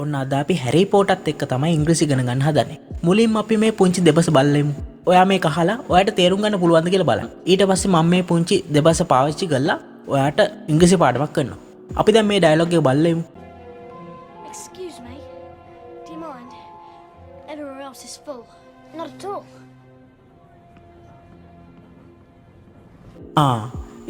ඔන්න අද අපි හැරි පොටර්ත් එක්ක තමයි ඉංග්‍රීසි ඉගෙන ගන්න හදන්නේ. මුලින්ම අපි මේ පුංචි දෙබස බලමු. ඔයා මේක අහලා ඔයාට තේරුම් ගන්න පුළුවන්ද කියලා බලන්න. ඊට පස්සේ මම මේ පුංචි දෙබස පාවිච්චි කරලා ඔයාට ඉංග්‍රීසි පාඩමක් කරනවා. අපි දැන් මේ ඩයලොග් එක බලමු. Excuse me. Do you mind? Everywhere else is full. Not at all.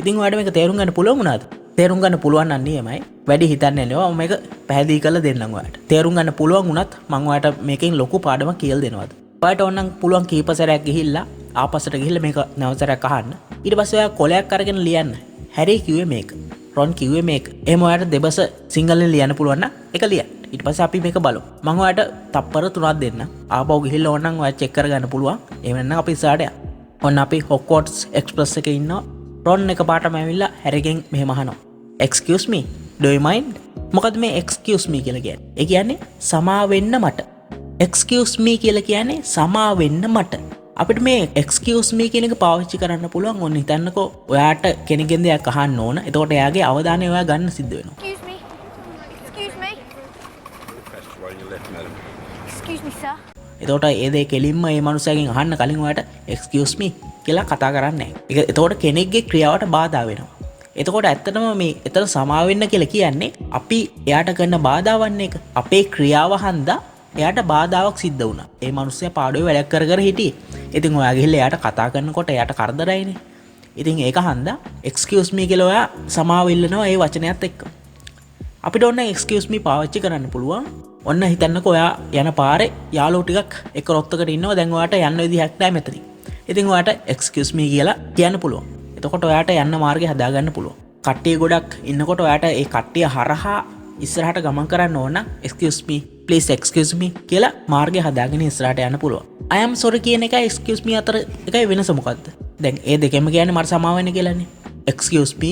ඉතින් ඔයාට මේක තේරුම් ගන්න පුළුවන් වුණාද? තේරුම් ගන්න පුළුවන් නම් නියමයි. වැඩි හිතන්නේ නෑ. මම මේක පැහැදිලි කරලා දෙන්නම් ඔයාට. තේරුම් ගන්න පුළුවන් වුණත් මම ඔයාට මේකෙන් ලොකු පාඩමක් කියලා දෙනවාද. ඔයාට ඕනනම් පුළුවන් කීප සැරයක් ගිහිල්ලා ආපස්සට ගිහිල්ලා මේක නැවත සැරයක් අහන්න. ඊට පස්සේ ඔයා කොලයක් අරගෙන ලියන්න. හැරි කිව්වේ මේක. රොන් කිව්වේ මේක. එහෙම ඔයාට දෙබස සිංහලෙන් ලියන්න පුළුවන් නම් ඒක ලියන්න. ඊට පස්සේ අපි මේක බලමු. මම ඔයාට තප්පර 3ක් දෙන්නම්. ආපහු ගිහිල්ලා ඕනනම් ඔයා චෙක් කරගන්න පුළුවන්. එහෙම නැත්නම් අපි ඉස්සරහට යන්න. ඔන්න අපි හොක්වර්ඩ්ස් එක්ස්ප්‍රස් එකේ ඉන්නවා. රොන් එක පාටම ඇවිල්ලා හැරිගෙන් මෙහෙම අහනවා. Excuse me, do you mind? මොකද මේ excuse me කියලා කියන්නේ? ඒ කියන්නේ සමා වෙන්න මට. Excuse me කියලා කියන්නේ සමා වෙන්න මට. අපිට මේ excuse me කියන එක පාවිච්චි කරන්න පුළුවන්. ඔන්න හිතන්නකෝ ඔයාට කෙනෙක්ගෙන් දෙයක් අහන්න ඕන. එතකොට එයාගේ අවධානය ඔයා ගන්න සිද්ධ වෙනවා. Excuse me. Excuse me. Excuse me, sir. එතකොට ඒ දේ කෙලින්ම මේ මනුස්සයාගෙන් අහන්න කලින් ඔයාට excuse me කියලා කතා කරන්නේ නැහැ. ඒක එතකොට කෙනෙක්ගේ ක්‍රියාවට බාධා වෙනවා. එතකොට ඇත්තටම මේ එතන සමා වෙන්න කියලා කියන්නේ අපි එයාට කරන බාධාවන් එක. අපේ ක්‍රියාව හන්දා එයාට බාධාවක් සිද්ධ වුණා. ඒ මිනිස්සයා පාඩුවේ වැඩක් කර කර හිටියේ. ඉතින් ඔයා ගිහිල්ලා එයාට කතා කරනකොට එයාට කරදරයිනේ. ඉතින් ඒක හන්දා excuse me කියලා ඔයා සමාව ඉල්ලනවා ඒ වචනයත් එක්ක. අපිට ඕන excuse me පාවිච්චි කරන්න පුළුවන්. ඔන්න හිතන්නකෝ ඔයා යන පාරේ යාළුවෝ ටිකක් එක රොත්තකට ඉන්නවා. දැන් ඔයාට යන්න විදිහක් නැහැ මෙතනින්. ඉතින් ඔයාට excuse me කියලා කියන්න පුළුවන්. එතකොට ඔයාට යන්න මාර්ගය හදාගන්න පුළුවන්. කට්ටිය ගොඩක් ඉන්නකොට ඔයාට ඒ කට්ටිය හරහා ඉස්සරහට ගමන් කරන්න ඕන නම් excuse me, please excuse me කියලා මාර්ගය හදාගෙන ඉස්සරහට යන්න පුළුවන්. I am sorry කියන එකයි excuse me අතර එකයි වෙනස මොකද්ද? දැන් ඒ දෙකෙන්ම කියන්නේ මට සමාව වෙන්න කියලානේ. excuse me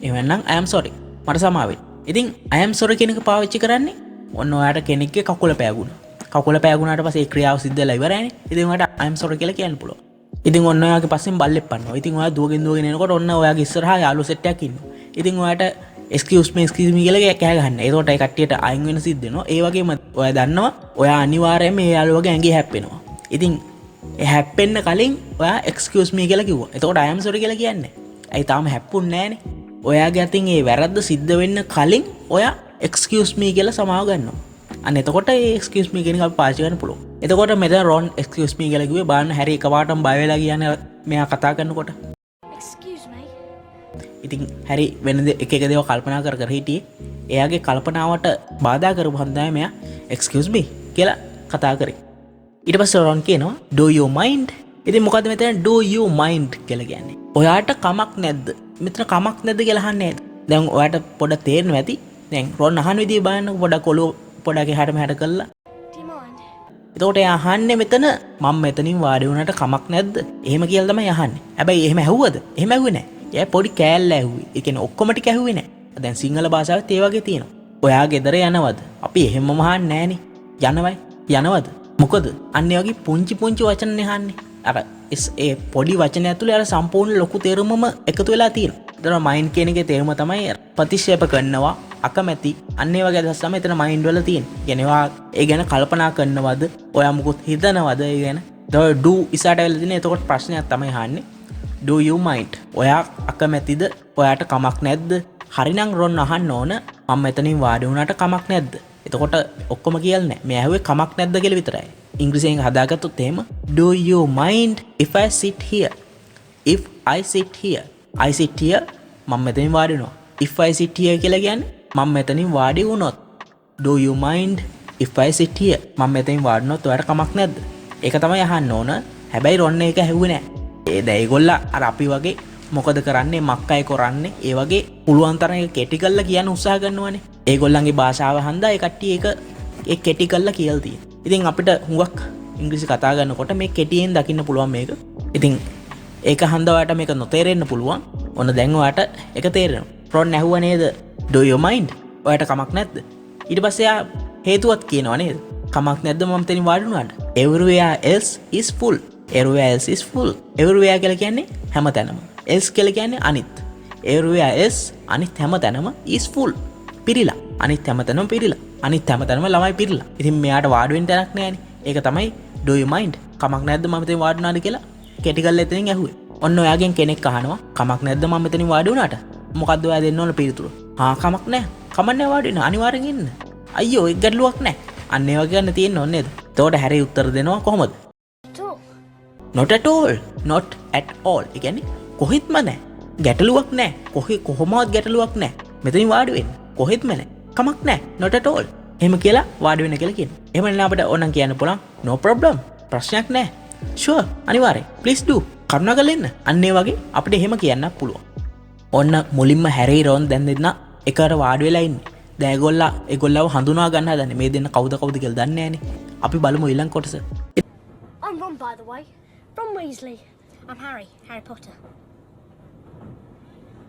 එවනම් I am sorry. මට සමාව වෙන්න. ඉතින් I am sorry කියන එක පාවිච්චි කරන්නේ ඔන්න ඔයාට කෙනෙක්ගේ කකුල පෑගුණා. කකුල පෑගුණාට පස්සේ ඒ ක්‍රියාව සිද්ධ වෙලා ඉවරයිනේ. ඉතින් ඔයාට I am sorry කියලා කියන්න පුළුවන්. ඉතින් ඔන්න ඔයාගේ පස්සෙන් බල්ලෙක් පන්නවා. ඉතින් ඔයා දුවගෙන එනකොට ඔන්න ඔයාගේ ඉස්සරහා යාළුවෝ සෙට් එකක් ඉන්නවා. ඉතින් ඔයාට excuse me කියලා කෑ ගහන්න. ඒකට ඒ කට්ටියට අයින් වෙන සිද්ධ වෙනවා. ඒ වගේම ඔයා දන්නවා ඔයා අනිවාර්යයෙන්ම මේ යාළුවගේ ඇඟේ හැප්පෙනවා. ඉතින් ඒ හැප්පෙන්න කලින් ඔයා excuse me කියලා කිව්වා. එතකොට I am sorry කියලා කියන්නේ. ඇයි තාම හැප්පුන්නේ නැහනේ. ඔයාගේ අතින් ඒ වැරද්ද සිද්ධ වෙන්න කලින් ඔයා excuse me කියලා සමාව ගන්නවා. අන්න එතකොට ඒ excuse me කියන එක අපි පාවිච්චි කරන්න පුළුවන්. එතකොට මෙතන රොන් excuse me කියලා කිව්වේ බාන්න හැරි එකපාරටම බය වෙලා කියන්නේ මෙයා කතා කරනකොට. Excuse me. ඉතින් හැරි වෙන එක දේවල් කල්පනා කර කර හිටියේ. එයාගේ කල්පනාවට බාධා කරපු හන්දා මෙයා excuse me කියලා කතා කරේ. ඊට පස්සේ රොන් කියනවා do you mind? ඉතින් මොකද්ද මෙතන do you mind කියලා කියන්නේ? ඔයාට කමක් නැද්ද? මෙතන කමක් නැද්ද කියලා අහන්නේ නේද? දැන් ඔයාට පොඩ තේරෙනවා ඇති. දැන් රොන් අහන විදිය බලන්න පොඩක් ඔලුව පොඩක් එහාට මෙහාට කළා. Do you mind? එතකොට එයා අහන්නේ මෙතන මම මෙතනින් වාඩි වුණාට කමක් නැද්ද? එහෙම කියලා තමයි අහන්නේ. හැබැයි එහෙම ඇහුවද? එහෙම ඇහුවේ නැහැ. එයා පොඩි කෑල්ල ඇහුවේ. ඒ කියන්නේ ඔක්කොම ටික ඇහුවේ නැහැ. දැන් සිංහල භාෂාවෙත් ඒ වගේ තියෙනවා. ඔයා ගෙදර යනවද? අපි එහෙමම අහන්නේ නැහනේ. යනවයි. යනවද? මොකද? අන්න ඒ වගේ පුංචි පුංචි වචන නෙහන්නේ. අර ඒ පොඩි වචන ඇතුලේ අර සම්පූර්ණ ලොකු තේරුමම එකතු වෙලා තියෙනවා. ඒතර මයින්ඩ් කියන එකේ තේරුම තමයි ප්‍රතික්ෂේප කරනවා, අකමැති. අන්න ඒ වගේ අදහස් තමයි එතන මයින්ඩ් වල තියෙන්නේ. කියන්නේ ඔයා ඒ ගැන කල්පනා කරනවද? ඔයා මොකොත් හිතනවද ඒ ගැන? do ඉස්සරහට වෙලා තියෙන. එතකොට ප්‍රශ්නයක් තමයි අහන්නේ. Do you mind? ඔයා අකමැතිද? ඔයාට කමක් නැද්ද? හරිනම් රොන් අහන්න ඕන මම මෙතනින් වාඩි වුණාට කමක් නැද්ද? එතකොට ඔක්කොම කියලා නැහැ. මේ ඇහුවේ කමක් නැද්ද කියලා විතරයි. ඉංග්‍රීසියෙන් හදාගත්තොත් එහෙම do you mind if I sit here? If I sit here. I sit here මම මෙතනින් වාඩි වෙනවා. If I sit here කියලා කියන්නේ මම මෙතනින් වාඩි වුණොත්. Do you mind if I sit here? මම මෙතනින් වාඩි වුණොත් ඔයාට කමක් නැද්ද? ඒක තමයි අහන්න ඕන. හැබැයි රොන් ඒක ඇහුවේ නැහැ. ඒ දැන් ඒගොල්ලා අර අපි වගේ මොකද කරන්නේ මක්කයි කරන්නේ ඒ වගේ පුළුවන් තරම් ඒක කෙටි කරලා කියන්න උත්සාහ කරනවානේ. ඒගොල්ලන්ගේ භාෂාව හන්දා ඒ කට්ටිය ඒක කෙටි කරලා කියලා තියෙනවා. ඉතින් අපිට හුඟක් ඉංග්‍රීසි කතා කරනකොට මේ කෙටියෙන් දකින්න පුළුවන් මේක. ඉතින් ඒක හන්දා ඔයාලට මේක නොතේරෙන්න පුළුවන්. ඔන්න දැන් ඔයාලට ඒක තේරෙනවා. රොන් ඇහුවා නේද? Do you mind? ඔයාලට කමක් නැද්ද? ඊට පස්සේ ආ හේතුවක් කියනවා නේද? කමක් නැද්ද මම මෙතනින් වාඩි වුණාට? Everywhere else is full. Everywhere else is full. Everywhere කියලා කියන්නේ හැමතැනම. else කියලා කියන්නේ අනිත්. Everywhere else අනිත් හැමතැනම is full. පිරිලා. අනිත් හැමතැනම පිරිලා. අනිත් හැමතැනම ළමයි පිරලා. ඉතින් මෙයාට වාඩි වෙන්න තැනක් නැහැනේ. ඒක තමයි do you mind? කමක් නැද්ද මම මෙතන වාඩි වුණාද කියලා කෙටි කරලා එතනින් ඇහුවේ. ඔන්න ඔයාගෙන් කෙනෙක් අහනවා කමක් නැද්ද මම මෙතනින් වාඩි වුණාට? මොකද්ද ඔයා දෙන්න ඕන පිළිතුර? කමක් නැහැ. කමන්නේ වාඩි වෙන්න අනිවාර්යෙන් ඉන්න. අයියෝ ඒක ගැටලුවක් නැහැ. අන්න ඒ වගේ ගන්න තියෙන්නේ ඕනේ නේද? එතකොට හැරි උත්තර දෙනවා කොහොමද? Not at all. Not at all. ඒ කියන්නේ කොහෙත්ම නැහැ. ගැටලුවක් නැහැ. කොහොමවත් ගැටලුවක් නැහැ. මෙතනින් වාඩි වෙන්න. කොහෙත්ම නැහැ. කමක් නැහැ. Not at all. එහෙම කියලා වාඩි වෙන්න කියලා කියනවා. එහෙම නැත්නම් අපිට ඕනනම් කියන්න පුළුවන් no problem. ප්‍රශ්නයක් නැහැ. Sure. අනිවාර්යෙන්. Please do. කරුණාකරලා එන්න. අන්න ඒ වගේ අපිට එහෙම කියන්න පුළුවන්. ඔන්න මුලින්ම හැරි රොන් දැන් දෙන්න එකට වාඩි වෙලා ඉන්නේ. දැන් ඒගොල්ලව හඳුනා ගන්න හදන්නේ. මේ දෙන්න කවුද කියලා දන්නේ නැහනේ. අපි බලමු ඊළඟ කොටස. I'm Ron, by the way. Ron Weasley. I'm Harry. Harry Potter.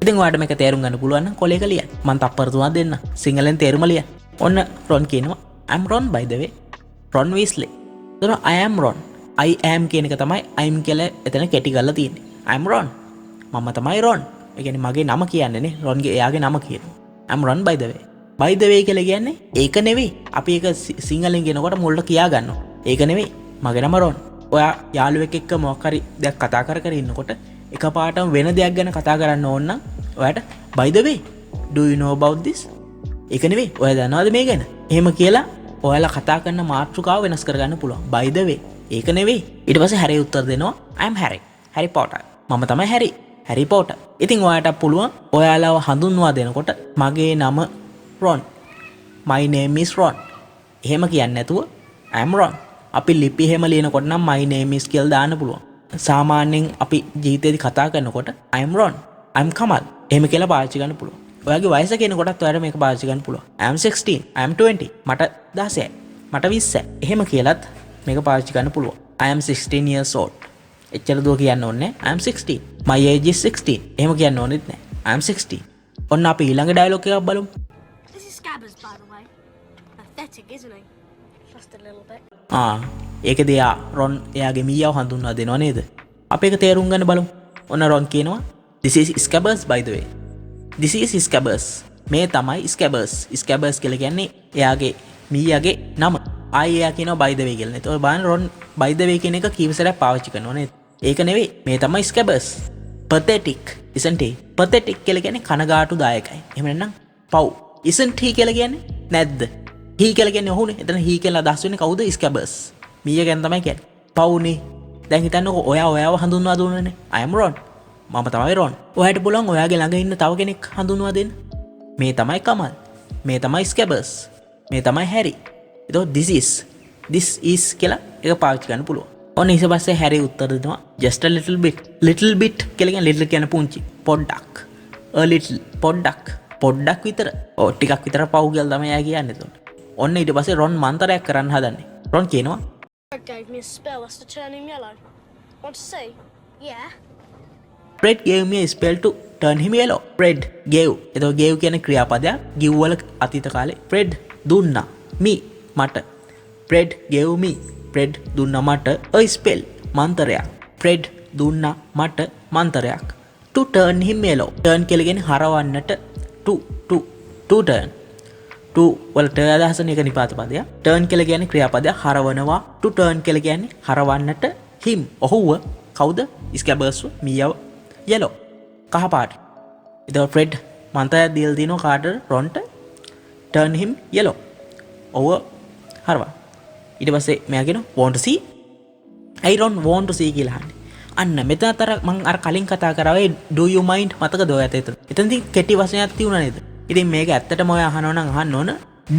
ඉතින් ඔයාලට මේක තේරුම් ගන්න පුළුවන් නම් කොලේක ලියන්න. මම තප්පර තුනක් දෙන්න. සිංහලෙන් තේරුම ලියන්න. ඔන්න රොන් කියනවා I'm Ron by the way. Ron Weasley. එතන I am Ron. I am කියන එක තමයි I'm කියලා එතන කෙටි කරලා තියෙන්නේ. I'm Ron. මම තමයි Ron. ඒ කියන්නේ මගේ නම කියන්නේ නේ. Ronගේ එයාගේ නම කියනවා. I'm Ron by the way. By the way කියලා කියන්නේ ඒක නෙවෙයි. අපි ඒක සිංහලෙන් කියනකොට මුලට කියා ගන්නවා. ඒක නෙවෙයි. මගේ නම Ron. ඔයා යාළුවෙක් එක්ක මොකක් හරි දෙයක් කතා කර ඉන්නකොට එකපාරටම වෙන දෙයක් ගැන කතා කරන්න ඕන නම් ඔයාට by the way do you know about this? ඒක නෙවෙයි. ඔයා දන්නවද මේ ගැන? එහෙම කියලා ඔයාලා කතා කරන මාතෘකාව වෙනස් කරගන්න පුළුවන්. by the way. ඒක නෙවෙයි. ඊට පස්සේ හැරි උත්තර දෙනවා I am Harry. Harry Potter. මම තමයි Harry. Harry Potter. ඉතින් ඔයාට පුළුවන් ඔයාලව හඳුන්වා දෙනකොට මගේ නම Ron. My name is Ron. එහෙම කියන්නේ නැතුව I am Ron. අපි ලිපි එහෙම ලියනකොට නම් my name is කියලා දාන්න පුළුවන්. සාමාන්‍යයෙන් අපි ජීවිතේදී කතා කරනකොට I am Ron. I am Kamal. එහෙම කියලා පාවිච්චි කරන්න පුළුවන්. ඔයාගේ වයස කියනකොටත් ඔයාලට මේක පාවිච්චි කරන්න පුළුවන්. I am 16. I am 20. මට 16යි. මට 20යි. එහෙම කියලාත් මේක පාවිච්චි කරන්න පුළුවන්. I am 16 years old. එච්චර දුර කියන්න ඕනේ. I am 16. My age is 16. එහෙම කියන්න ඕනෙත් නැහැ. I am 16. ඔන්න අපි ඊළඟ ඩයලොග් එකක් බලමු. This is Scabbers, by the way. Pathetic, isn't he? Just a little bit. ඒකදී රොන් එයාගේ මීයාව හඳුන්වා දෙනවා නේද? අපි ඒක තේරුම් ගන්න බලමු. ඔන්න රොන් කියනවා This is Scabbers by the way. This is Scabbers. මේ තමයි Scabbers. Scabbers කියලා කියන්නේ එයාගේ මීයාගේ නම. ආයේ එයා කියනවා by the way කියලා. ඒතකොට බලන්න රොන් by the way කියන එක කීප සැරයක් පාවිච්චි කරනවා නේද? ඒක නෙවෙයි. මේ තමයි Scabbers. Pathetic. Isn't he? Pathetic කියලා කියන්නේ කනගාටුදායකයි. එහෙම නැත්නම් පව්. Isn't he කියලා කියන්නේ නැද්ද? He කියලා කියන්නේ ඔහුනේ. එතන he කියලා අදහස් වෙන්නේ කවුද? Scabbers. මීයා ගැන තමයි කියන්නේ. පව්නේ. දැන් හිතන්නකෝ ඔයාව හඳුන්වා දුන්නනේ. I am Ron. මම තමයි Ron. ඔයාට පුළුවන් ඔයාගේ ළඟ ඉන්න තව කෙනෙක් හඳුන්වා දෙන්න. මේ තමයි Kamal. මේ තමයි Scabbers. මේ තමයි Harry. එතකොට this is කියලා එක පාවිච්චි කරන්න පුළුවන්. ඔන්න ඊට පස්සේ Harry උත්තර දෙනවා just a little bit. Little bit කියලා කියන්නේ little කියන පුංචි. පොඩ්ඩක්. A little පොඩ්ඩක් විතර. ටිකක් විතර පව් කියලා තමයි එයා කියන්නේ එතකොට. ඔන්න ඊට පස්සේ Ron මන්තරයක් කරන්න hදන්නේ. Ron කියනවා Fred gave me a spell that's to turn him yellow. Want to see? Yeah. Fred gave me a spell to turn him yellow. Fred gave. එතකොට gave කියන්නේ ක්‍රියාපදයක්. give වල අතීත කාලේ. Fred දුන්නා. me මට. Fred gave me. Fred දුන්නා මට a spell මන්තරයක්. Fred දුන්නා මට මන්තරයක්. to turn him yellow. turn කියලා කියන්නේ හරවන්නට. to turn. to වලට අදහසන එක නිපාත පදයක්. turn කියලා කියන්නේ ක්‍රියාපදයක් හරවනවා. to turn කියලා කියන්නේ හරවන්නට him ඔහුව කවුද? Scabbers මීයව yellow කහ පාට. එතකොට Fred මන්තරයක් දීලා දිනන කාටද? Ronට turn him yellow. ඔව් හරවා. ඊට පස්සේ මෙයා කියනවා want to see. I don't want to see කියලා අහන්නේ. අන්න මෙතන අතර මම අර කලින් කතා කරා ඒ do you mind මතකද ඔයත් එතන. එතනදී කෙටි වචනයක් තියුණා නේද? ඉතින් මේක ඇත්තටම ඔය අහනවා නම් අහන්න ඕන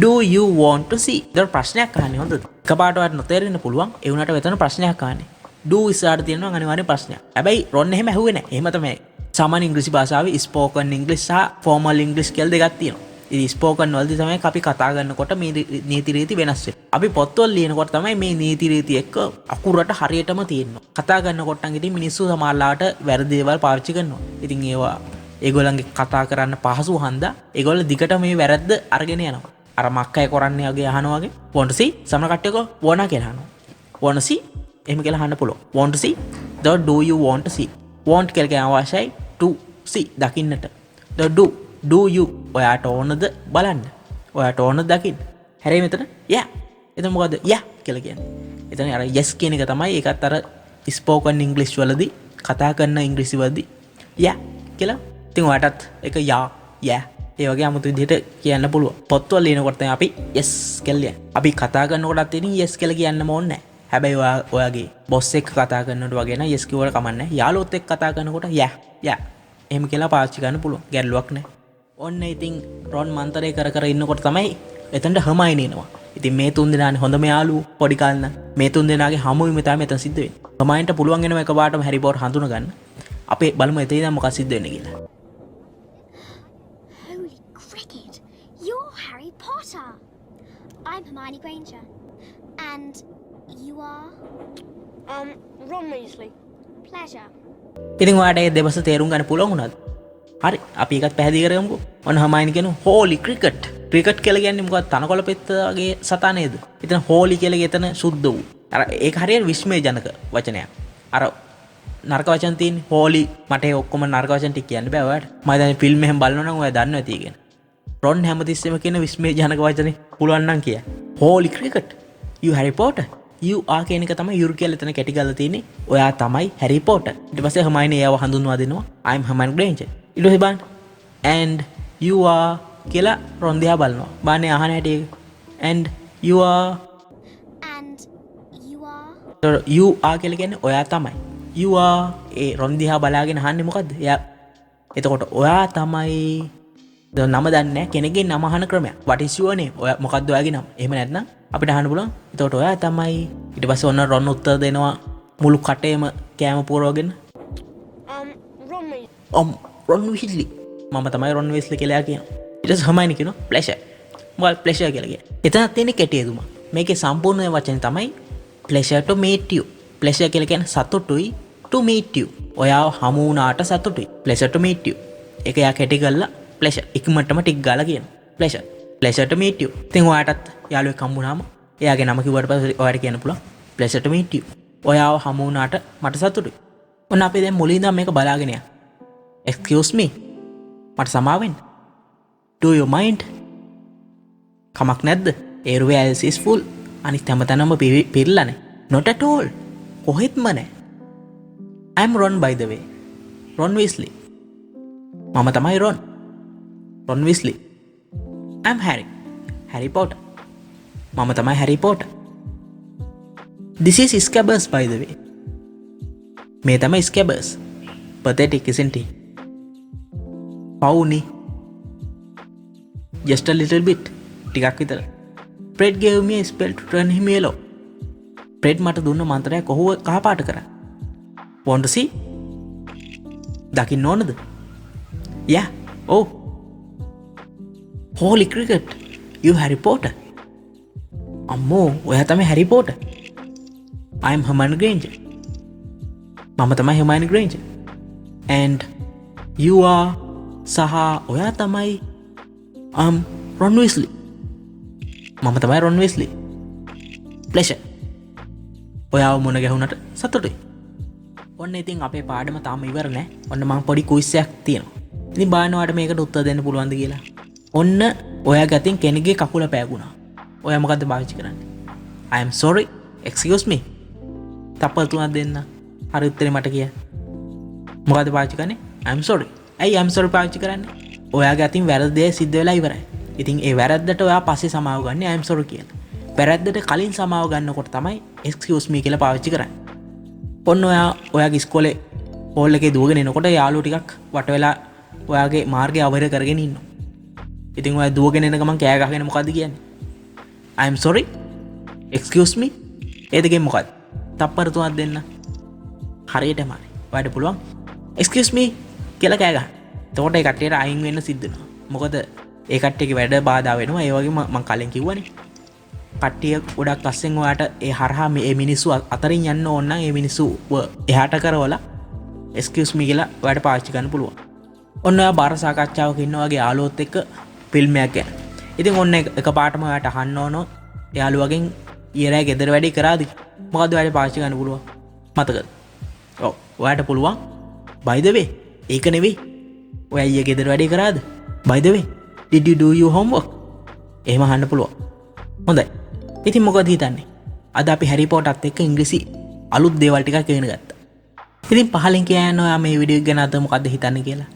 do you want to see. ඒක ප්‍රශ්නයක් අහන්නේ හොඳද? එකපාරට ඔයාලට නොතේරෙන්න පුළුවන්. ඒ වුණාට වෙතන ප්‍රශ්නයක් අහන්නේ. do ඉස්සරහට තියෙනවා අනිවාර්යෙන් ප්‍රශ්නයක්. හැබැයි රොන් එහෙම ඇහුවේ නැහැ. එහෙම තමයි. සාමාන්‍ය ඉංග්‍රීසි භාෂාවේ spoken English සහ formal English කියලා දෙකක් තියෙනවා. ඉතින් spoken වලදී තමයි අපි කතා කරනකොට මේ නීති රීති වෙනස් වෙන්නේ. අපි පොත්වල ලියනකොට තමයි මේ නීති රීති එක්ක අකුරට හරියටම තියෙනවා. කතා කරනකොට නම් ඉතින් මිනිස්සු සමහරලාට වැරදි දේවල් පාවිච්චි කරනවා. ඉතින් ඒවා ඒගොල්ලන්ගේ කතා කරන්න පහසු හන්දා ඒගොල්ලෝ දිගට මේ වැරද්ද අරගෙන යනවා. අර මක්කය කරන්නේ වගේ අහනවා වගේ want to see සමහර කට්ටියක wanna කියලා අහනවා. want to see එහෙම කියලා අහන්න පුළුවන්. want to see the do you want to see. want කියලා කියන අවශ්‍යයි to see දකින්නට. the do you ඔයාට ඕනද බලන්න. ඔයාට ඕනද දකින්න. හැරේ මෙතන යා. එතන මොකද්ද යා කියලා කියන්නේ. එතන අර yes කියන එක තමයි ඒකත් අර spoken English වලදී කතා කරන ඉංග්‍රීසි වලදී යා කියලා. ඉතින් ඔයාටත් ඒක යා ඒ වගේ 아무තු විදිහට කියන්න පුළුවන්. පොත්වල ලියනකොට තමයි අපි yes කියලා ලියන්නේ. අපි කතා කරනකොටත් ඉතින් yes කියලා කියන්නම ඕනේ නැහැ. හැබැයි ඔයාගේ බොස් එක්ක කතා කරනකොට වගේ නම් yes කිව්වට කමක් නැහැ. යාළුවොත් එක්ක කතා කරනකොට යා එහෙම කියලා පාවිච්චි කරන්න පුළුවන්. ගැටලුවක් නැහැ. ඔන්න ඉතින් රොන් මන්තරේ කර ඉන්නකොට තමයි එතනට හර්මයිනි එනවා. ඉතින් මේ තුන් දෙනානේ හොඳම යාළුවෝ පොඩි කාලේ නම්. මේ තුන් දෙනාගේ හමුවීම තමයි මෙතන සිද්ධ වෙන්නේ. හර්මයින්ට පුළුවන් වෙනවා එකපාරටම හැරි පොටර් හඳුන ගන්න. අපි බලමු එතන ඉඳන් මොකක්ද සිද්ධ වෙන්නේ කියලා. Holy cricket! You're Harry Potter! I'm Hermione Granger. And you are? Ron Weasley. Pleasure. ඉතින් ඔයාට ඒ දෙබස තේරුම් ගන්න පුළුවන් වුණාද? හරි අපි එකත් පැහැදිලි කරගමුකෝ. ඔන්න හර්මයිනි කියනවා holy cricket. ක්‍රිකට් කියලා කියන්නේ මොකක්ද? තනකොළ පෙත්ත වගේ සතා නේද? ඉතින් holy කියලා එතන සුද්ධ වූ. අර ඒක හරියට විස්මයජනක වචනයක්. අර නරක වචන තියෙන්නේ holy මට ඒ ඔක්කොම නරක වචන ටික කියන්න බෑ ඔයාට. මම දැන් ෆිල්ම් එකෙන් බලනවා නම් ඔයා දන්නවා ඇති කියන. රොන් හැමතිස්සෙම කියන විස්මයජනක වචනේ පුළුවන් නම් කිය. holy cricket. you Harry Potter. you are කියන එක තමයි යුර් කියලා එතන කැටි ගාලා තියෙන්නේ. ඔයා තමයි Harry Potter. ඊට පස්සේ හර්මයිනි එයාව හඳුන්වා දෙනවා. I'm Hermione Granger. ඊට පස්සේ බලන්න and you are කියලා රොන් දිහා බලනවා. බාන්නේ අහන හැටි ඒක. and you are you are කියලා කියන්නේ ඔයා තමයි. you are ඒ රොන් දිහා බලාගෙන අහන්නේ මොකද්ද? එයා එතකොට ඔයා තමයි නම දන්නේ නැහැ කෙනෙක්ගේ නම අහන ක්‍රමයක්. what is your name? ඔයා මොකද්ද ඔයාගේ නම? එහෙම නැත්නම් අපිට අහන්න පුළුවන්. එතකොට ඔයා තමයි. ඊට පස්සේ ඔන්න රොන් උත්තර දෙනවා මුළු කටේම කෑම පුරවගෙන. රොන් විස්ලි. මම තමයි රොන් විස්ලි කියලා කියනවා. ඊට පස්සේ හර්මයිනි කියනවා pleasure. මොකක්ද pleasure කියලා කියන්නේ? එතනක් තියෙන්නේ කෙටියදුම. මේකේ සම්පූර්ණ වචනේ තමයි pleasure to meet you. pleasure කියලා කියන්නේ සතුටුයි to meet you. ඔයාව හමු වුණාට සතුටුයි. pleasure to meet you. ඒක යා කැටි කරලා pleasure ඉක්මනටම ටික ගාලා කියනවා. pleasure to meet you. ඉතින් ඔයාටත් යාළුවෙක් හම්බුනාම එයාගේ නම කිව්වට පස්සේ ඔයාට කියන්න පුළුවන් pleasure to meet you. ඔයාව හමු වුණාට මට සතුටුයි. ඔන්න අපි දැන් මුලින් ඉඳන් මේක බලාගෙන යන්න. excuse me. මට සමාව වෙන්න. do you mind? කමක් නැද්ද? everywhere else is full. අනිත් හැමතැනම පිරලානේ. not at all. කොහෙත්ම නැහැ. I'm Ron by the way. Ron Weasley. මම තමයි Ron. Ron Weasley. I'm Harry. Harry Potter. මම තමයි Harry Potter. This is Scabbers by the way. මේ තමයි Scabbers. Pathetic isn't he? Pauni. Just a little bit. ටිකක් විතර. Fred gave me a spell to turn him yellow. Fred මට දුන්න මන්ත්‍රයක් ඔහුව කහ පාට කරා. Want to see? දකින්න ඕනද? Yeah. Oh. Holy cricket. You Harry Potter. අම්මෝ ඔයා තමයි Harry Potter. I'm Hermione Granger. මම තමයි Hermione Granger. And you are සහ ඔයා තමයි Ron Weasley. මම තමයි Ron Weasley. Pleasure. ඔයාව මුණ ගැහුණට සතුටුයි. ඔන්න ඉතින් අපේ පාඩම තාම ඉවර නෑ. ඔන්න මම පොඩි ක්විස් එකක් තියෙනවා. ඉතින් බලන්න ඔයාලට මේකට උත්තර දෙන්න පුළුවන්ද කියලා. ඔන්න ඔයා ගතින් කෙනෙක්ගේ කකුල පෑගුණා. ඔයා මොකද්ද පාවිච්චි කරන්නේ? I am sorry. Excuse me. තප්පර තුනක් දෙන්න. හරි උත්තරේ මට කියන්න. මොකද්ද පාවිච්චි කරන්නේ? I am sorry. ඇයි I am sorry පාවිච්චි කරන්නේ? ඔයාගේ අතින් වැරදි දේ සිද්ධ වෙලා ඉවරයි. ඉතින් ඒ වැරද්දට ඔයා පස්සේ සමාව ගන්න I am sorry කියලා. වැරද්දට කලින් සමාව ගන්නකොට තමයි excuse me කියලා පාවිච්චි කරන්නේ. ඔන්න ඔයාගේ ඉස්කෝලේ හෝල් එකේ දුවගෙන එනකොට යාළුවෝ ටිකක් වට වෙලා ඔයාගේ මාර්ගය අවහිර කරගෙන ඉන්නවා. ඉතින් ඔයා දුවගෙන එන ගමන් කෑ ගහගෙන මොකද්ද කියන්නේ? I am sorry. Excuse me. ඒ දෙකෙන් මොකද්ද? තප්පර තුනක් දෙන්න. හරියටම හරි. ඔයාට පුළුවන් excuse me කියලා කෑ ගහන්න. එතකොට ඒ කට්ටියට අයින් වෙන්න සිද්ධ වෙනවා. මොකද ඒ කට්ටියගේ වැඩ බාධා වෙනවා. ඒ වගේම මම කලින් කිව්වනේ. කට්ටිය ගොඩක් අස්සෙන් ඔයාට ඒ හරහා මේ මිනිස්සු අතරින් යන්න ඕන නම් ඒ මිනිස්සු එහාට කරවලා excuse me කියලා ඔයාට පාවිච්චි කරන්න පුළුවන්. ඔන්න ඔයා බාර සාකච්ඡාවක ඉන්න වගේ යාළුවොත් එක්ක ෆිල්ම් එකක් ගැන. ඉතින් ඔන්න එකපාරටම ඔයාට අහන්න ඕන යාළුවගෙන් ඊයරෑ ගෙදර වැඩි කරාද? මොකද්ද ඔයාට පාවිච්චි කරන්න පුළුවන්? මතකද? ඔව්. ඔයාට පුළුවන් by the way. ඒක නෙවෙයි. ඔයා ඊයේ ගෙදර වැඩි කරාද? by the way. Did you do your homework? එහෙම අහන්න පුළුවන්. හොඳයි. ඉතින් මොකද හිතන්නේ? අද අපි හැරි පොටර්ත් එක්ක ඉංග්‍රීසි අලුත් දේවල් ටිකක් ඉගෙන ගත්තා. ඉතින් පහලින් කියන්න ඔයා මේ වීඩියෝ එක ගැන අද මොකද්ද හිතන්නේ කියලා.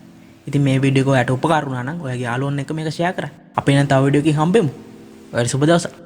ඉතින් මේ වීඩියෝ එක ඔයාලට උපකාර වුණා නම් ඔයාගේ යාළුවන් එක්ක මේක ෂෙයා කරන්න. අපි නම් තව වීඩියෝ එකකින් හම්බෙමු. ඔයාලට සුබ දවසක්.